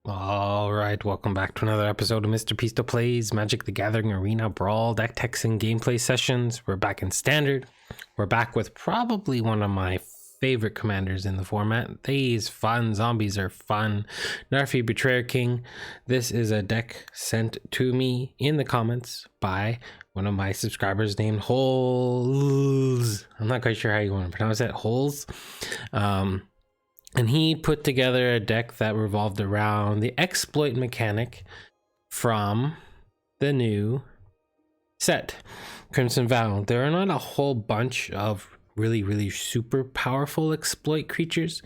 All right, welcome back to another episode of Mr. Pisto Plays Magic the Gathering Arena Brawl deck techs and gameplay sessions. We're back in Standard. We're back with probably one of my favorite commanders in the format. These fun zombies are fun. Narfi Betrayer King. This is a deck sent to me in the comments by one of my subscribers named Holes. I'm not quite sure how you want to pronounce it. Holes. And he put together a deck that revolved around the exploit mechanic from the new set, Crimson Vow. There are not a whole bunch of really super powerful exploit creatures,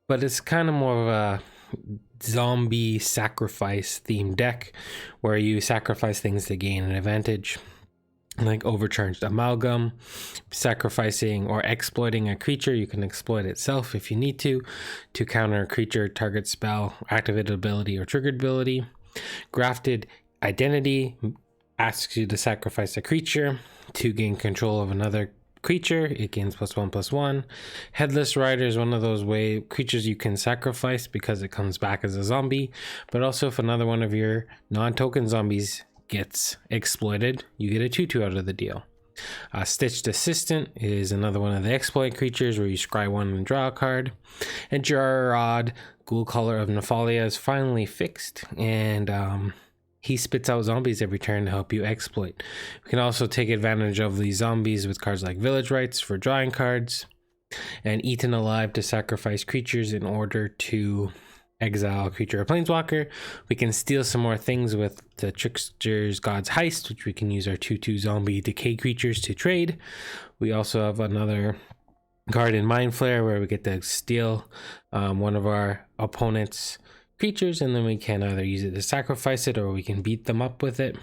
but it's kind of more of a zombie sacrifice themed deck where you sacrifice things to gain an advantage. Like Overcharged Amalgam, sacrificing or exploiting a creature. You can exploit itself if you need to counter a creature, target spell, activated ability, or triggered ability. Grafted Identity asks you to sacrifice a creature to gain control of another creature. It gains +1/+1. Headless Rider is one of those creatures you can sacrifice because it comes back as a zombie, but also if another one of your non-token zombies gets exploited, you get a 2/2 out of the deal. Stitched Assistant is another one of the exploit creatures where you scry one and draw a card. And Jarrod, Ghoul Color of Nephalia, is finally fixed, and he spits out zombies every turn to help you exploit. You can also take advantage of these zombies with cards like Village Rites for drawing cards, and Eaten Alive to sacrifice creatures in order to exile a creature or planeswalker. We can steal some more things with the Trickster's God's Heist, which we can use our 2/2 zombie decay creatures to trade. We also have another card in Mind Flare where we get to steal one of our opponent's creatures, and then we can either use it to sacrifice it or we can beat them up with it.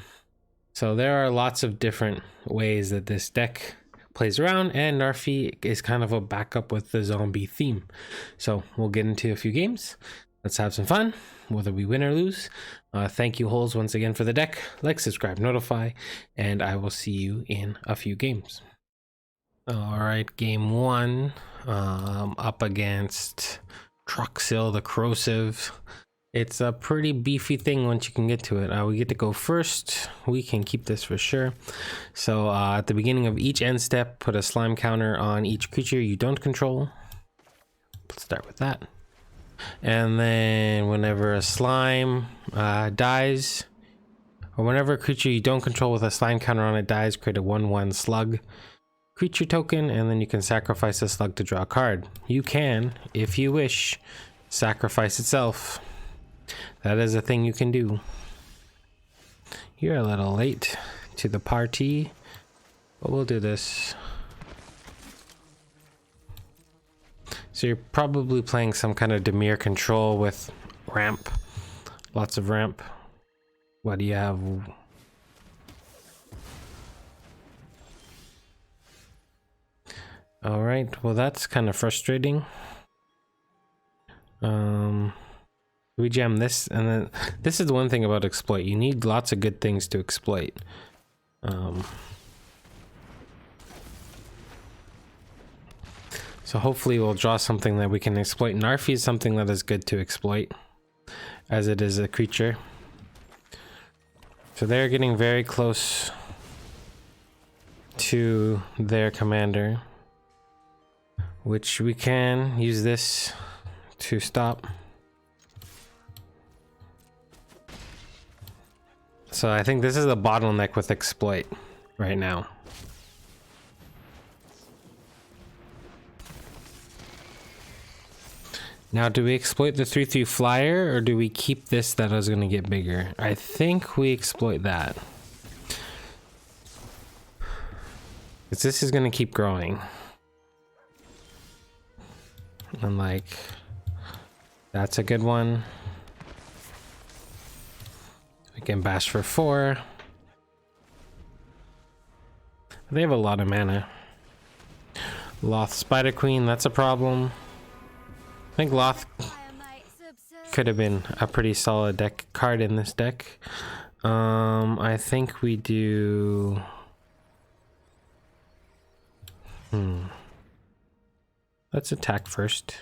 So there are lots of different ways that this deck plays around, and Narfi is kind of a backup with the zombie theme. So we'll get into a few games. Let's have some fun, whether we win or lose. Thank you, Holes, once again for the deck. Like, subscribe, notify, and I will see you in a few games. All right, game one, up against Troxill, the Corrosive. It's a pretty beefy thing once you can get to it. We get to go first. We can keep this for sure. So at the beginning of each end step, put a slime counter on each creature you don't control. Let's start with that. And then whenever a slime dies, or whenever a creature you don't control with a slime counter on it dies, create a 1/1 slug creature token, and then you can sacrifice a slug to draw a card. You can, if you wish, sacrifice itself. That is a thing you can do. You're a little late to the party, but we'll do this. So you're probably playing some kind of Dimir control with ramp. Lots of ramp. What do you have? All right, well that's kind of frustrating. We jam this, and then this is the one thing about exploit. You need lots of good things to exploit. So hopefully we'll draw something that we can exploit. Narfi is something that is good to exploit, as it is a creature. So they're getting very close to their commander, which we can use this to stop. So I think this is a bottleneck with exploit right now. Now, do we exploit the 3/3 flyer, or do we keep this that is going to get bigger? I think we exploit that, because this is going to keep growing. And like, that's a good one. We can bash for 4. They have a lot of mana. Loth Spider Queen, that's a problem. I think Loth could have been a pretty solid deck card in this deck. I think we do. Let's attack first.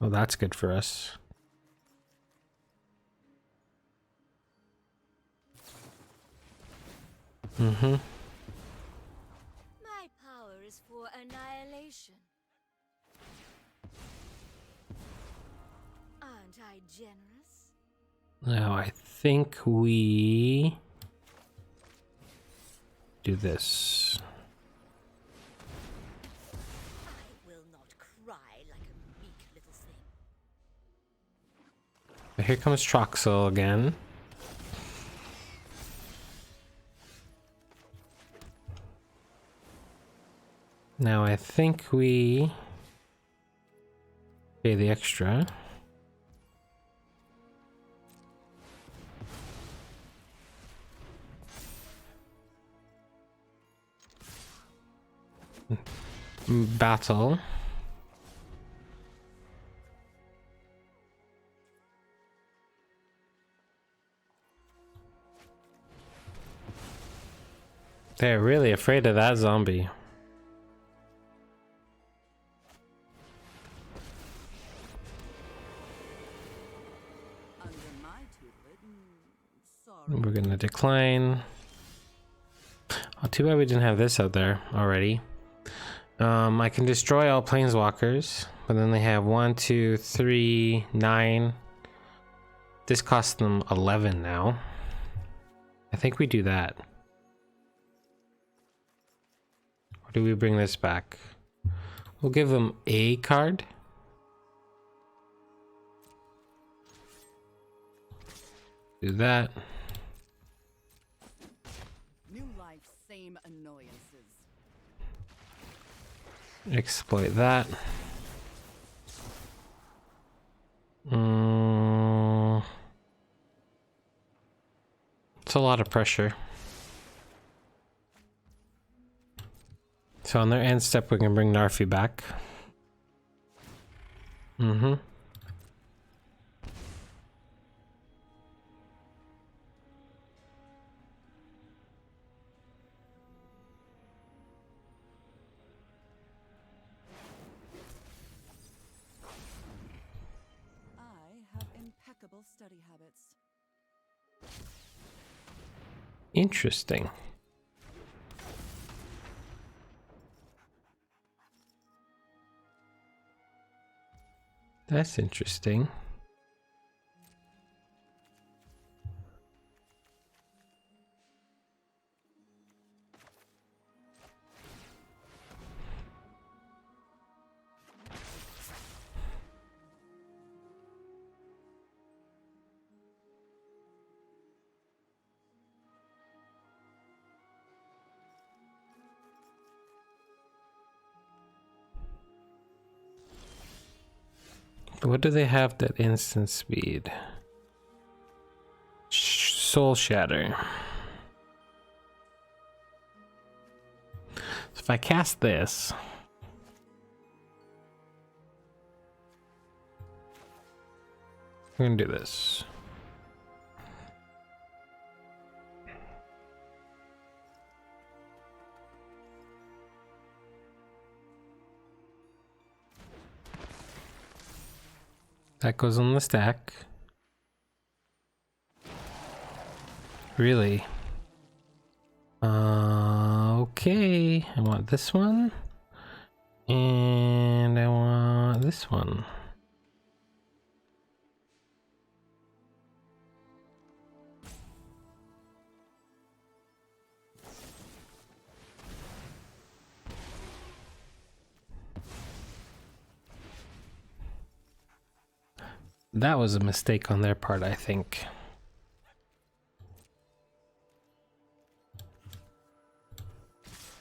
Well, that's good for us. Mm-hmm. My power is for annihilation. Aren't I generous? Now I think we do this. I will not cry like a meek little thing. But here comes Troxill again. Now I think we pay the extra. Battle. They're really afraid of that zombie. We're gonna decline. Oh, too bad we didn't have this out there already. I can destroy all planeswalkers, but then they have 1, 2, 3, 9. This costs them 11 now. I think we do that. Or do we bring this back? We'll give them a card. Do that. New life, same annoyances. Exploit that. It's a lot of pressure. So on their end step, we can bring Narfi back. Mm-hmm. I have impeccable study habits. Interesting. That's interesting. What do they have that instant speed? Soul Shatter. So if I cast this, we're gonna do this. That goes on the stack. Really? Okay. I want this one. And I want this one. That was a mistake on their part, I think.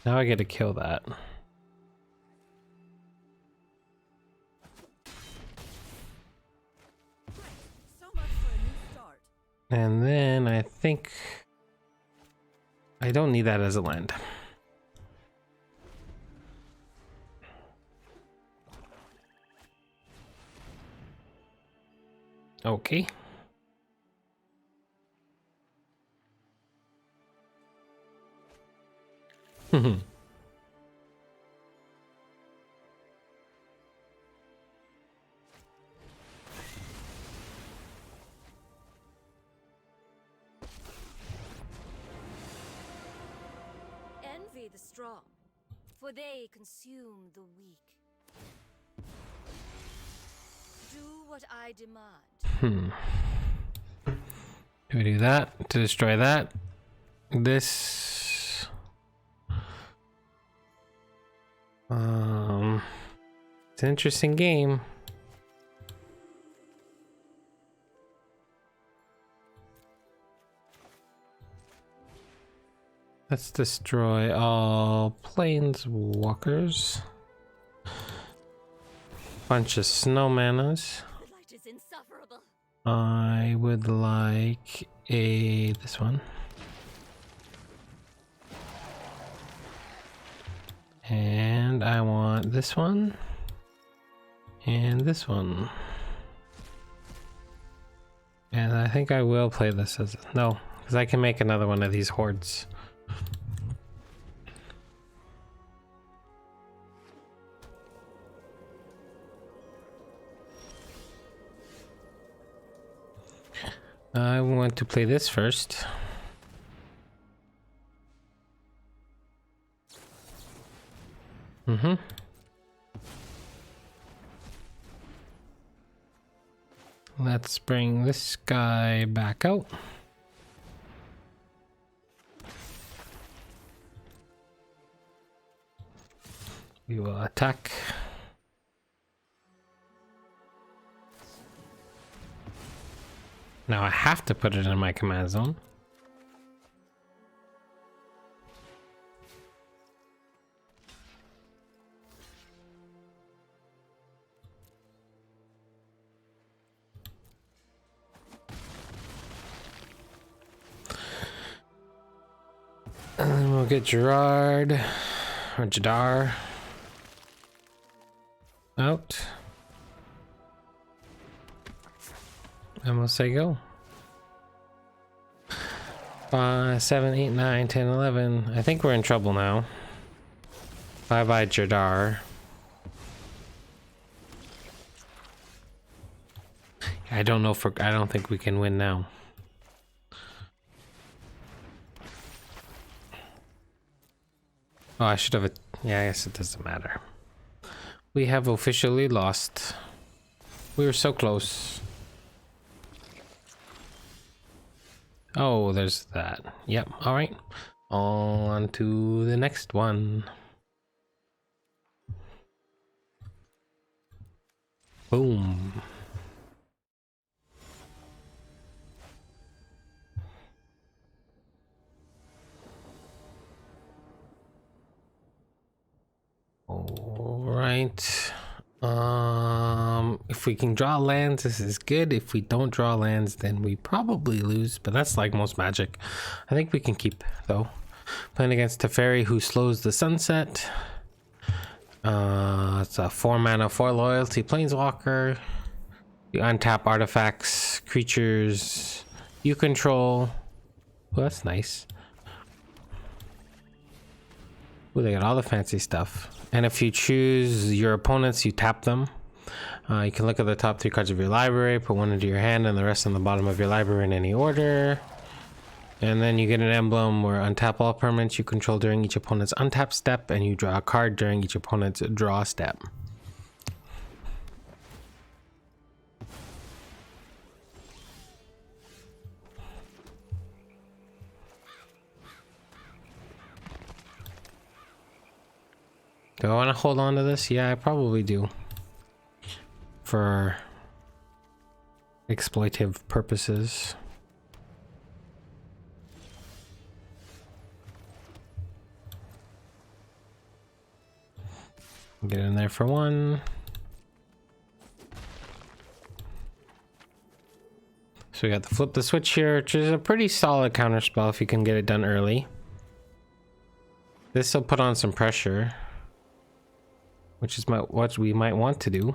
Now I get to kill that. So much for a new start. And then I think I don't need that as a land. Okay. envy the strong, for they consume the weak. Do what I demand. Do we do that to destroy that? This. It's an interesting game. Let's destroy all planeswalkers. Bunch of snow manas. The light is insufferable. I would like this one. And I want this one. And this one. And I think I will play this as no, because I can make another one of these hordes. I want to play this first. Let's bring this guy back out. We will attack. Now I have to put it in my command zone. And then we'll get Gerard or Jadar out. And we'll say go. 5, 7, 8, 9, 10, 11. I think we're in trouble now. Bye bye, Jadar. I don't know for. I don't think we can win now. Oh, I should have. Yeah, I guess it doesn't matter. We have officially lost. We were so close. Oh, there's that. Yep. All right. On to the next one. Boom. All right. If we can draw lands, this is good. If we don't draw lands, then we probably lose, but that's like most Magic. I think we can keep, though. Playing against Teferi, who slows the sunset. It's a 4 mana, 4 loyalty planeswalker. You untap artifacts, creatures you control. Well, that's nice. Ooh, they got all the fancy stuff. And if you choose your opponents, you tap them. You can look at the top 3 cards of your library, put one into your hand and the rest on the bottom of your library in any order. And then you get an emblem where untap all permanents you control during each opponent's untap step, and you draw a card during each opponent's draw step. Do I want to hold on to this? Yeah, I probably do. For exploitive purposes. Get in there for 1. So we got the flip the switch here, which is a pretty solid counter spell if you can get it done early. This will put on some pressure, which is what we might want to do.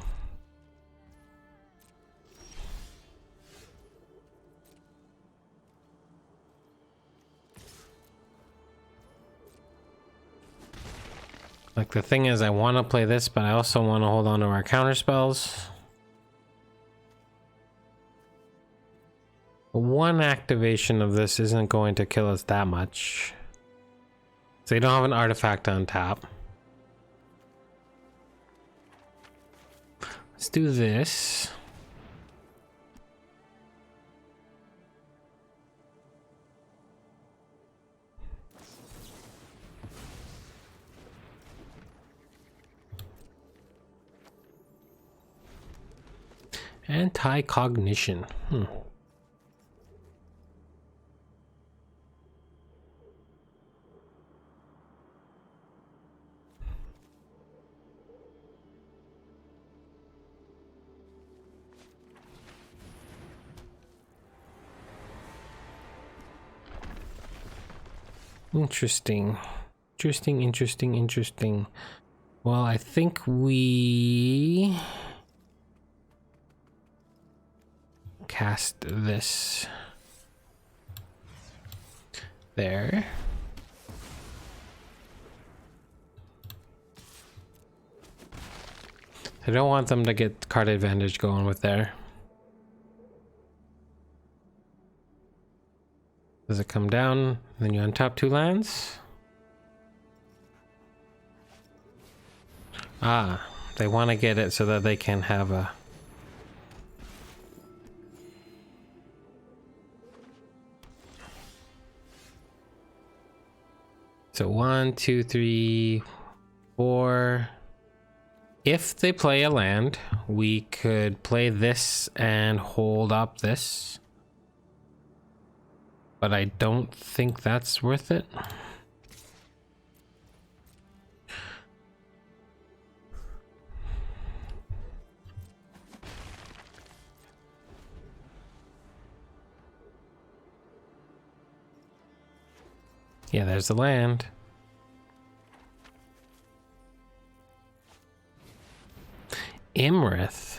Like, the thing is, I want to play this, but I also want to hold on to our counter spells. One activation of this isn't going to kill us that much. So you don't have an artifact on tap. Let's do this. Anti-cognition. Interesting. Interesting. Well, I think we cast this there. I don't want them to get card advantage going with there. Does it come down? Then you untap 2 lands? Ah, they want to get it so that they can have a... So 1, 2, 3, 4. If they play a land, we could play this and hold up this. But I don't think that's worth it. Yeah, there's the land. Imrith.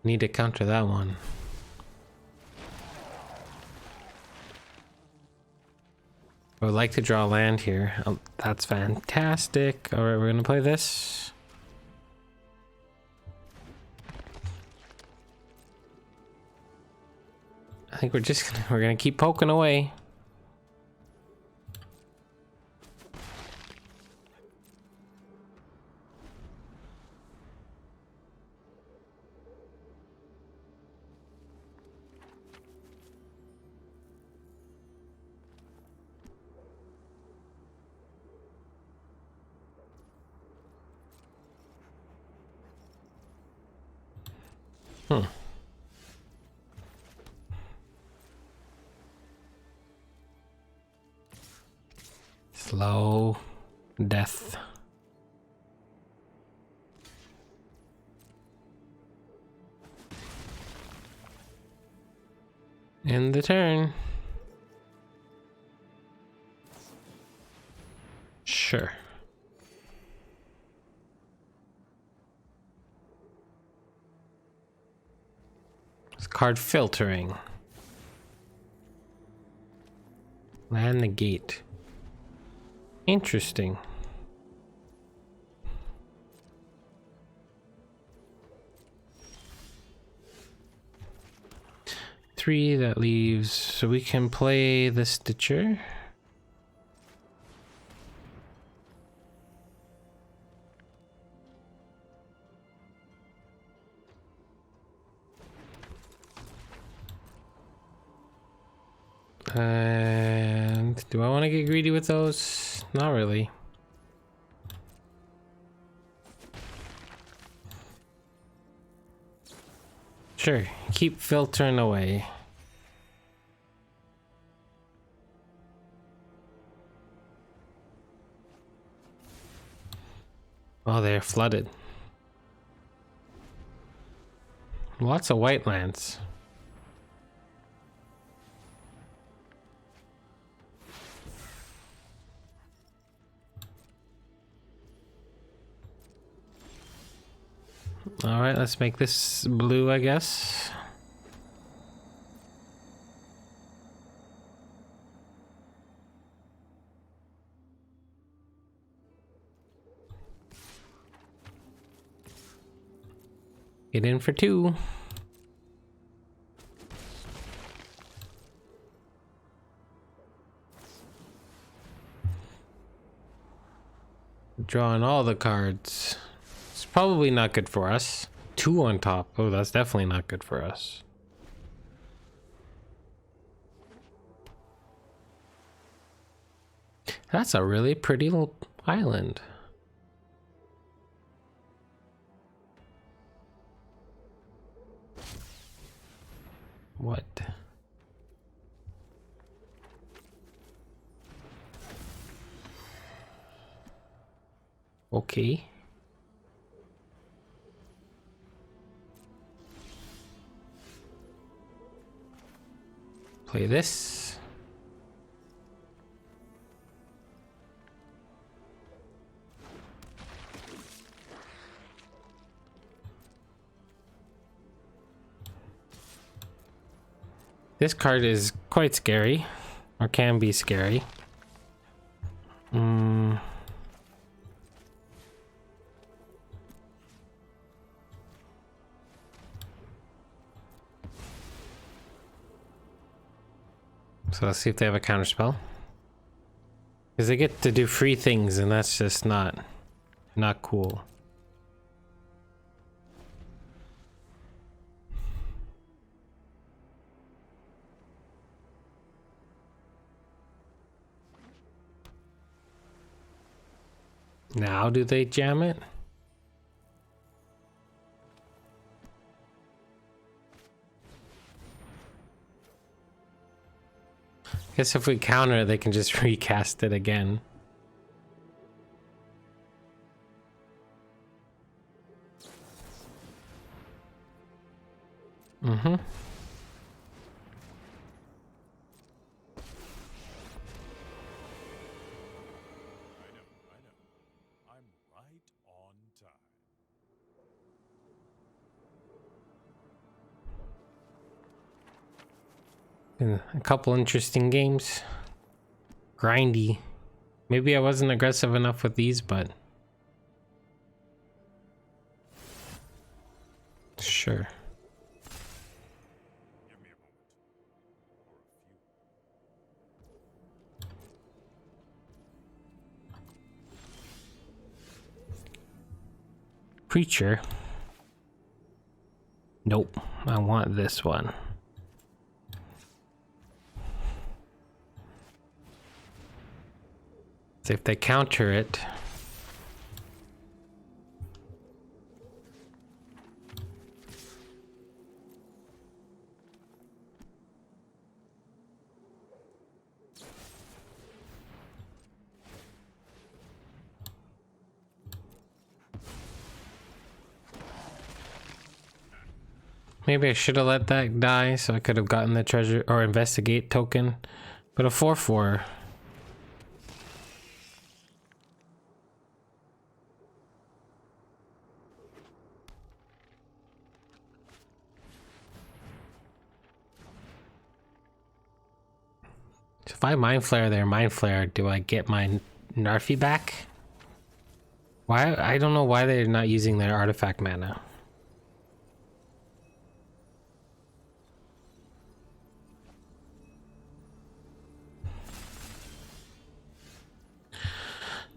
Need to counter that one. I would like to draw land here. Oh, that's fantastic. All right, we're gonna play this. I think we're gonna keep poking away. Slow death. End the turn. Sure. It's card filtering. Land negate. Interesting. Three, that leaves, so we can play the Stitcher. And do I want to get greedy with those? Not really. Sure, keep filtering away. Oh, they're flooded. Lots of white lands. All right, let's make this blue, I guess. Get in for 2. Drawing all the cards. It's probably not good for us. 2 on top. Oh, that's definitely not good for us. That's a really pretty little island. What? Okay. Play this. This card is quite scary, or can be scary. So let's see if they have a counterspell. Because they get to do free things, and that's just not cool. Now do they jam it? Guess if we counter it, they can just recast it again. Mm-hmm. A couple interesting games. Grindy. Maybe I wasn't aggressive enough with these, but sure. Preacher. Nope. I want this one. So if they counter it, maybe I should have let that die so I could have gotten the treasure or investigate token, but a 4/4. So if I Mind Flare there, Mind Flare, do I get my Narfi back? Why? I don't know why they're not using their artifact mana.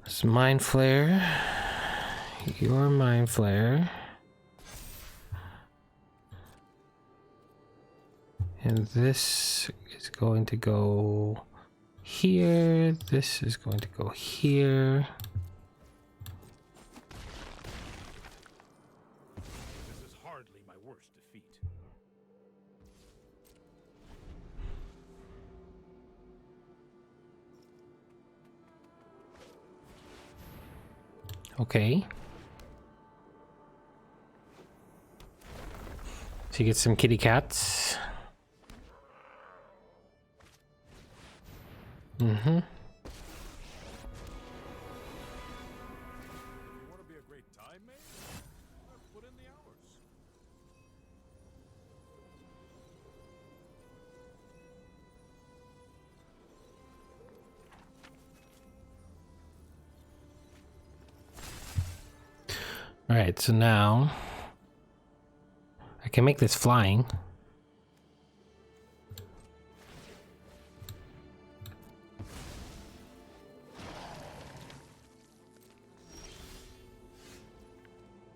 It's Mind Flare. Your Mind Flare. And this is going to go here. This is going to go here. This is hardly my worst defeat. Okay. So you get some kitty cats. Mm-hmm. You want to be a great time mate? Put in the hours. All right, so now I can make this flying.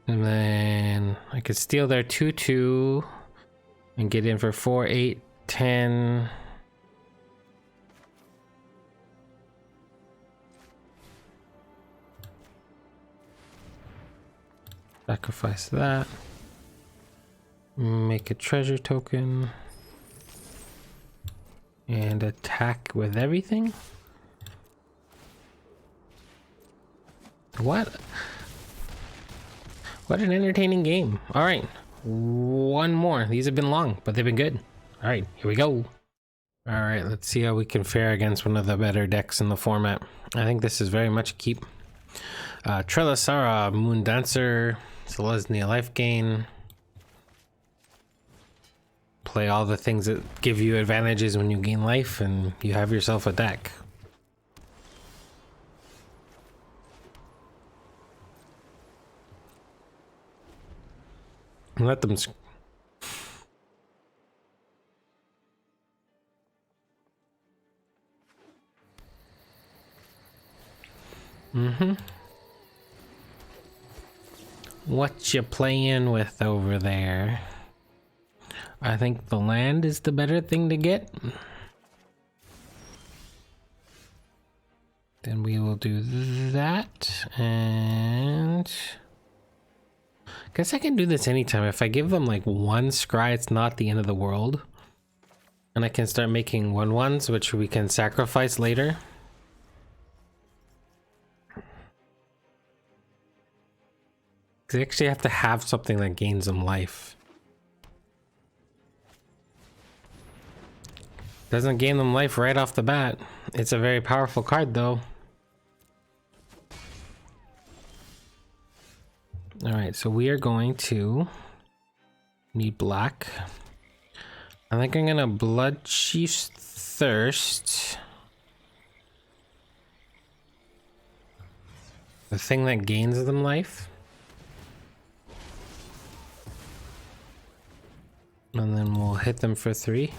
And then I could steal their 2/2 and get in for 4, 8, 10. Sacrifice that. Make a treasure token. And attack with everything? What? What an entertaining game. Alright. One more. These have been long, but they've been good. Alright, here we go. Alright, let's see how we can fare against one of the better decks in the format. I think this is very much a keep. Trelesarra, Moon Dancer, Selesnya life gain. Play all the things that give you advantages when you gain life, and you have yourself a deck. Let them. What you playing with over there? I think the land is the better thing to get. Then we will do that, and guess I can do this anytime. If I give them like one scry, it's not the end of the world. And I can start making 1/1s, which we can sacrifice later. They actually have to have something that gains them life. Doesn't gain them life right off the bat. It's a very powerful card though. Alright, so we are going to need black. I think I'm gonna Blood Chief's Thirst. The thing that gains them life. And then we'll hit them for 3.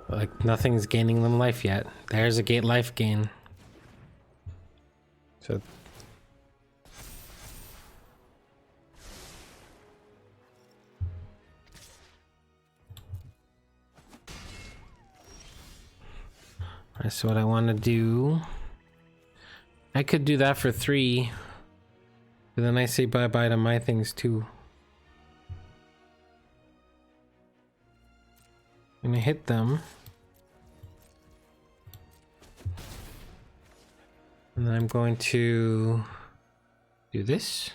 Like nothing's gaining them life yet. There's a gate life gain. So alright, so what I want to do, I could do that for 3, but then I say bye-bye to my things too. I'm gonna hit them. And then I'm going to do this.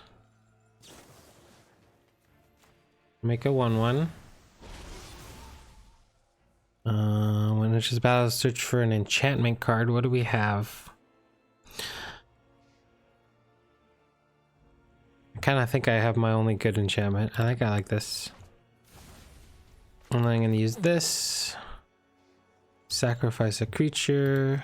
Make a 1/1. When it's just battle, search for an enchantment card. What do we have? I kind of think I have my only good enchantment. I think I like this. And then I'm going to use this. Sacrifice a creature.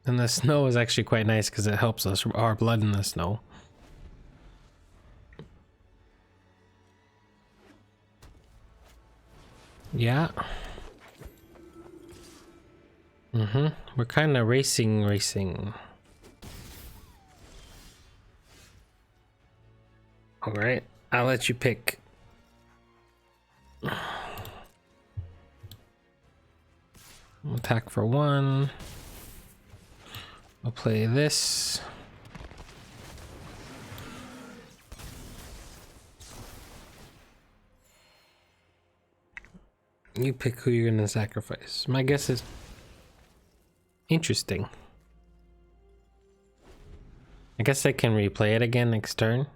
And the snow is actually quite nice because it helps us, our blood in the snow. Yeah. We're kind of racing. All right, I'll let you pick. Attack for 1. I'll play this. You pick who you're gonna sacrifice. My guess is interesting. I guess I can replay it again next turn.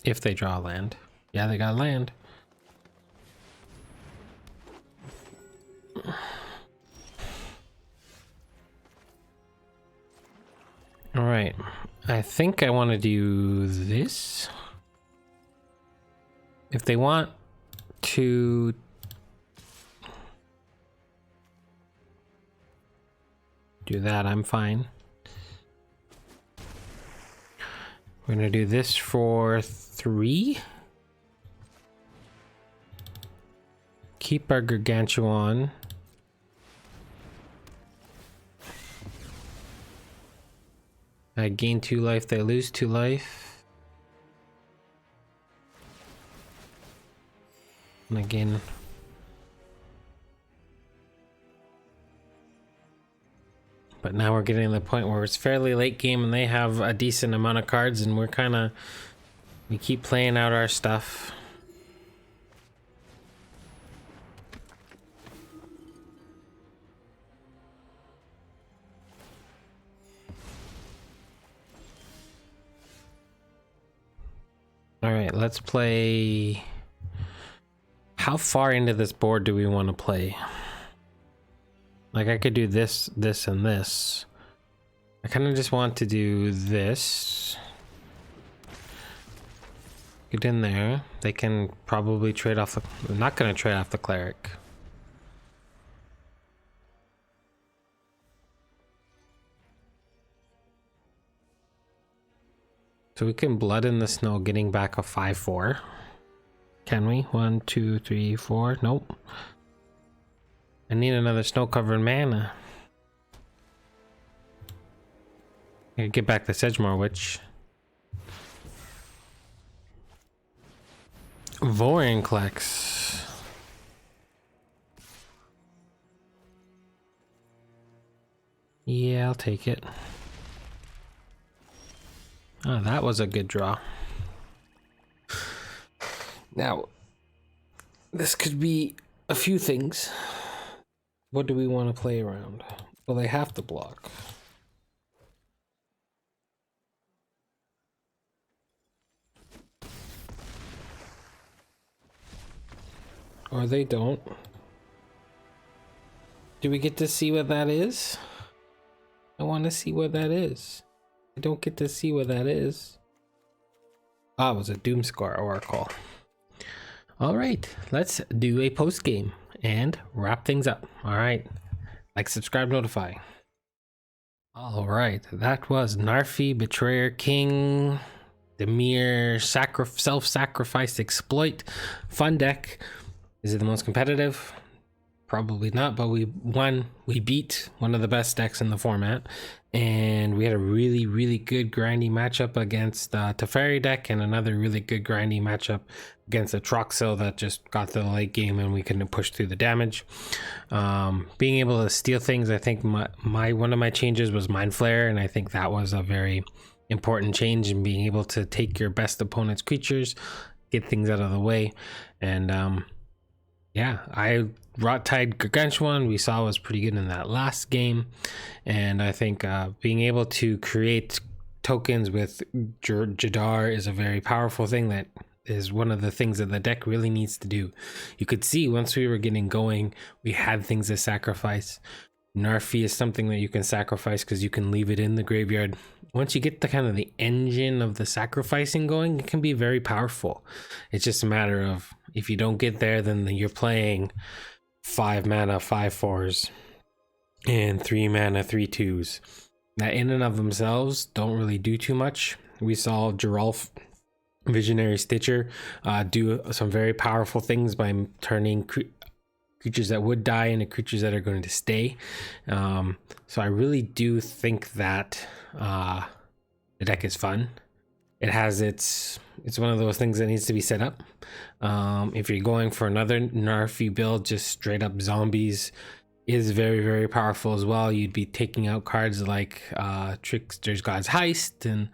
If they draw land. Yeah, they got land. All right, I think I want to do this. If they want to do that, I'm fine. We're gonna do this for 3. Keep our Gargantuan. I gain 2 life, they lose 2 life. And again. But now we're getting to the point where it's fairly late game and they have a decent amount of cards and we keep playing out our stuff. All right, let's play. How far into this board do we want to play? Like I could do this, this, and this. I kind of just want to do this. Get in there. They can probably trade off the... I'm not going to trade off the cleric. So we can Blood in the Snow, getting back a 5/4. Can we? 1, 2, 3, 4. Nope. I need another snow-covered mana. I get back the Sedgemoor Witch. Vorinclex. Yeah, I'll take it. Oh, that was a good draw. Now, this could be a few things. What do we want to play around? Well, they have to block. Or they don't. Do we get to see what that is? I want to see what that is. I don't get to see what that is. Ah, it was a Doomscar Oracle. Alright, let's do a post game and wrap things up. Alright, like, subscribe, notify. Alright, that was Narfi, Betrayer King, Dimir Self-Sacrifice Exploit. Fun deck. Is it the most competitive? Probably not, but we won. We beat one of the best decks in the format, and we had a really, really good grindy matchup against the Teferi deck, and another really good grindy matchup against a Troxill that just got to the late game and we couldn't push through the damage. Being able to steal things, I think one of my changes was Mind Flare, and I think that was a very important change in being able to take your best opponent's creatures, get things out of the way, and yeah, I Rot-Tide Gargantuan we saw was pretty good in that last game, and I think being able to create tokens with Jadar is a very powerful thing. That is one of the things that the deck really needs to do. You could see once we were getting going, we had things to sacrifice. Narfi is something that you can sacrifice because you can leave it in the graveyard. Once you get the kind of the engine of the sacrificing going, it can be very powerful. It's just a matter of, if you don't get there, then you're playing 5 mana 5/4s and 3 mana 3/2s that in and of themselves don't really do too much. We saw Geralf, Visionary Stitcher, do some very powerful things by turning creatures that would die into creatures that are going to stay. So I really do think that the deck is fun. It has it's one of those things that needs to be set up. If you're going for another Narfi build, just straight up zombies is very, very powerful as well. You'd be taking out cards like Trickster's God's Heist and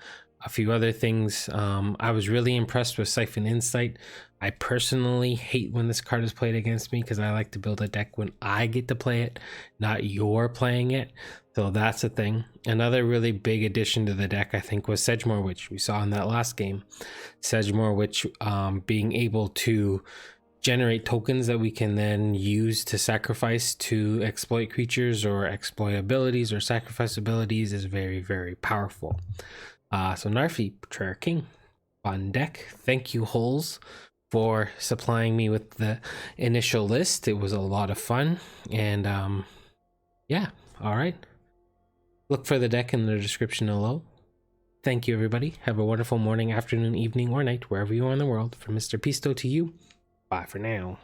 a few other things. I was really impressed with Siphon Insight. I personally hate when this card is played against me because I like to build a deck when I get to play it, not you're playing it. So that's a thing. Another really big addition to the deck, I think, was Sedgemoor Witch. We saw in that last game. Sedgemoor Witch being able to generate tokens that we can then use to sacrifice to exploit creatures or exploit abilities or sacrifice abilities is very, very powerful. So Narfi, Betrayer King, fun deck. Thank you, Holes, for supplying me with the initial list. It was a lot of fun, and yeah, all right. Look for the deck in the description below. Thank you, everybody. Have a wonderful morning, afternoon, evening, or night, wherever you are in the world. From Mr. Pisto to you, bye for now.